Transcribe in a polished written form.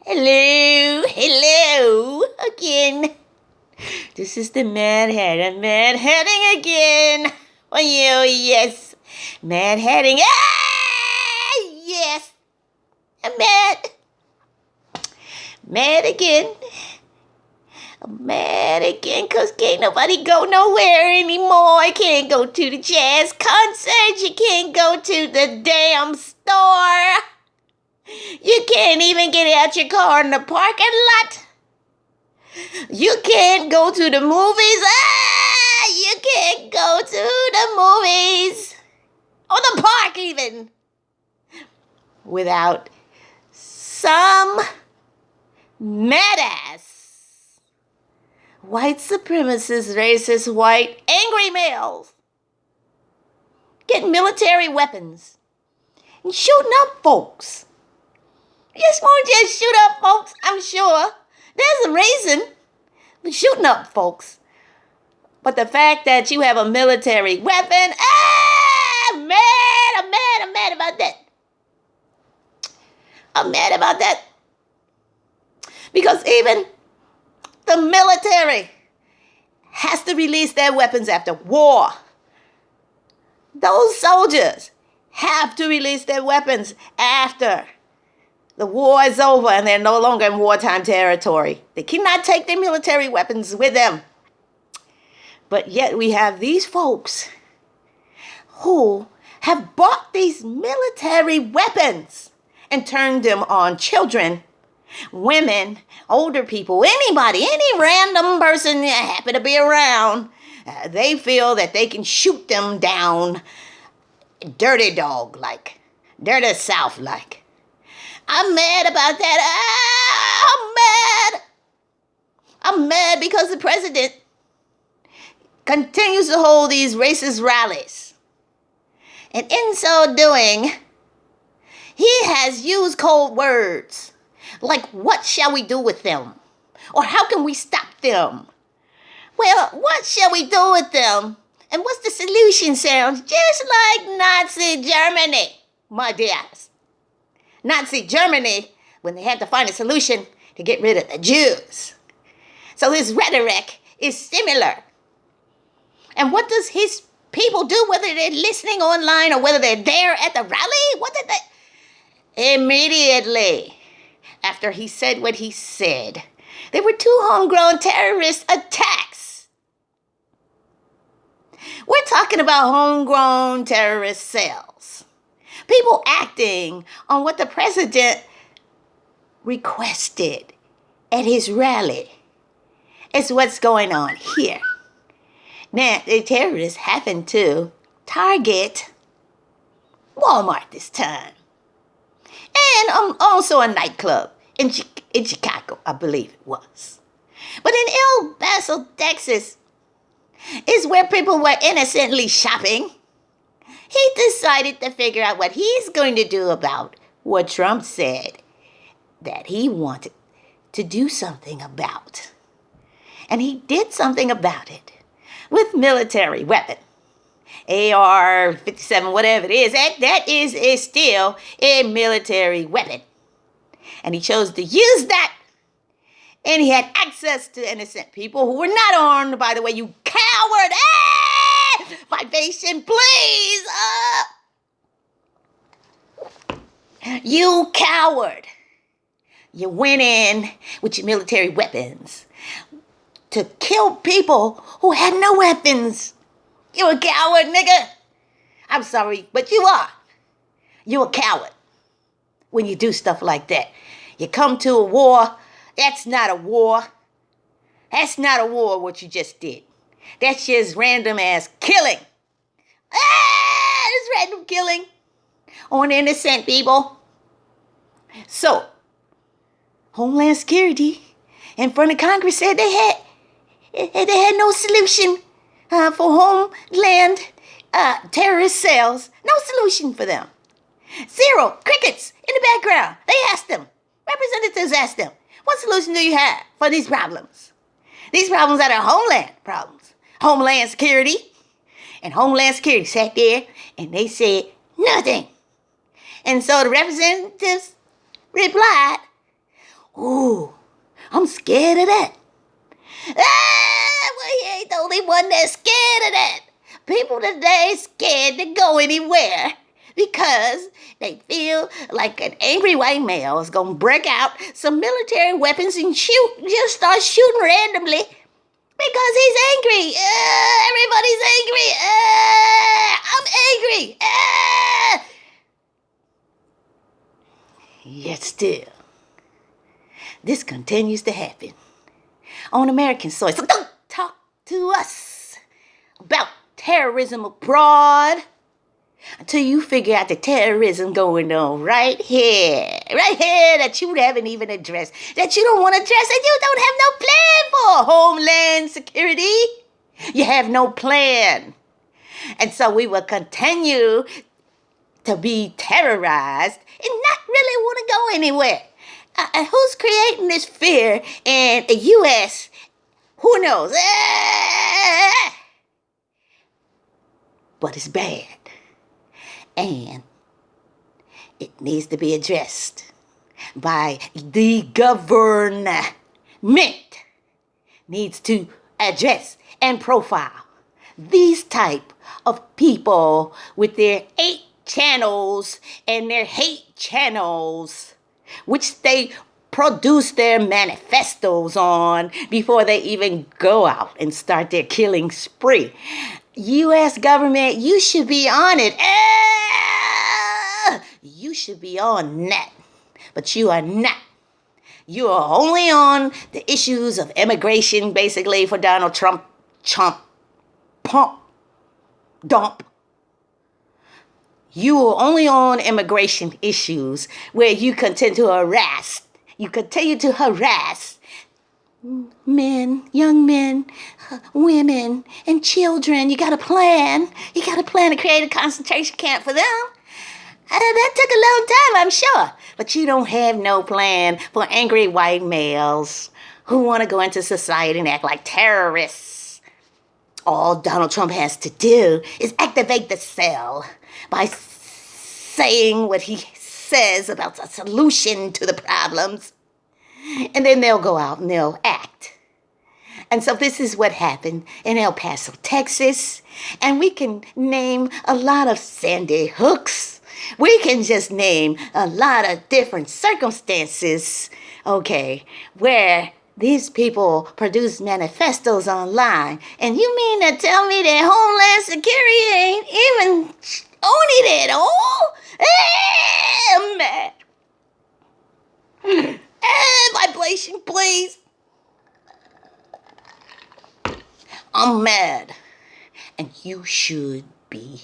Hello again. This is the Mad Hatting again. For you, yes. Mad Hatting. Yes. I'm mad. Mad again. I'm mad again because can't nobody go nowhere anymore. I can't go to the jazz concert. You can't go to the damn store. You can't even get out your car in the parking lot. You can't go to the movies. You can't go to the movies. Or the park even. Without some mad-ass white supremacist, racist, white, angry males getting military weapons and shooting up folks. Just won't just shoot up folks, I'm sure. There's a reason for shooting up folks. But the fact that you have a military weapon, I'm mad about that. I'm mad about that. Because even the military has to release their weapons after war. Those soldiers have to release their weapons after the war is over and they're no longer in wartime territory. They cannot take their military weapons with them. But yet we have these folks who have bought these military weapons and turned them on children, women, older people, anybody, any random person that happen to be around. They feel that they can shoot them down dirty dog like, dirty South like. I'm mad about that. I'm mad because the president continues to hold these racist rallies. And in so doing, he has used cold words like, what shall we do with them? Or how can we stop them? Well, what shall we do with them? And what's the solution? Sounds just like Nazi Germany, my dears. Nazi Germany, when they had to find a solution to get rid of the Jews. So his rhetoric is similar. And what does his people do, whether they're listening online or whether they're there at the rally? What did they? Immediately after he said what he said, there were 2 homegrown terrorist attacks. We're talking about homegrown terrorist cells. People acting on what the president requested at his rally. It's what's going on here. Now, the terrorists happened to target Walmart this time. And also a nightclub in Chicago, I believe it was. But in El Paso, Texas, is where people were innocently shopping. He decided to figure out what he's going to do about what Trump said that he wanted to do something about. And he did something about it with military weapon. AR-57, whatever it is, that is still a military weapon. And he chose to use that. And he had access to innocent people who were not armed, by the way, you coward. Vibration, please. You coward. You went in with your military weapons to kill people who had no weapons. You a coward, nigga. I'm sorry, but you are. You a coward when you do stuff like that. You come to a war. That's not a war. That's not a war, what you just did. That's just random ass killing. It's random killing on innocent people. So, Homeland Security in front of Congress said they had no solution for Homeland terrorist cells. No solution for them. Zero. Crickets in the background. They asked them. Representatives asked them, what solution do you have for these problems? These problems that are Homeland problems. Homeland Security. And Homeland Security sat there and they said nothing. And so the representatives replied, Ooh, I'm scared of that. Well, he ain't the only one that's scared of that. People today scared to go anywhere because they feel like an angry white male is gonna break out some military weapons and just start shooting randomly because he's angry. Everybody's angry. I'm angry. Yet still, this continues to happen on American soil. So don't talk to us about terrorism abroad until you figure out the terrorism going on right here that you haven't even addressed, that you don't want to address, and you don't have no plan for Homeland security. You have no plan. And so we will continue to be terrorized and not really want to go anywhere. Who's creating this fear in the U.S.? Who knows? But it's bad. And it needs to be addressed by the government. Needs to address and profile these type of people with their 8 channels and their hate channels, which they produce their manifestos on before they even go out and start their killing spree. U.S. government, you should be on it. You should be on that. But you are not. You are only on the issues of immigration, basically, for Donald Trump. Pump. Dump. You are only on immigration issues where you continue to harass. You continue to harass men, young men, women, and children. You got a plan. You got a plan to create a concentration camp for them. That took a long time, I'm sure. But you don't have no plan for angry white males who want to go into society and act like terrorists. All Donald Trump has to do is activate the cell by saying what he says about the solution to the problems. And then they'll go out and they'll act. And so this is what happened in El Paso, Texas. And we can name a lot of Sandy Hooks. We can just name a lot of different circumstances, okay, where these people produce manifestos online. And you mean to tell me that Homeland Security ain't even on it at all? I'm mad. Vibration, please. I'm mad. And you should be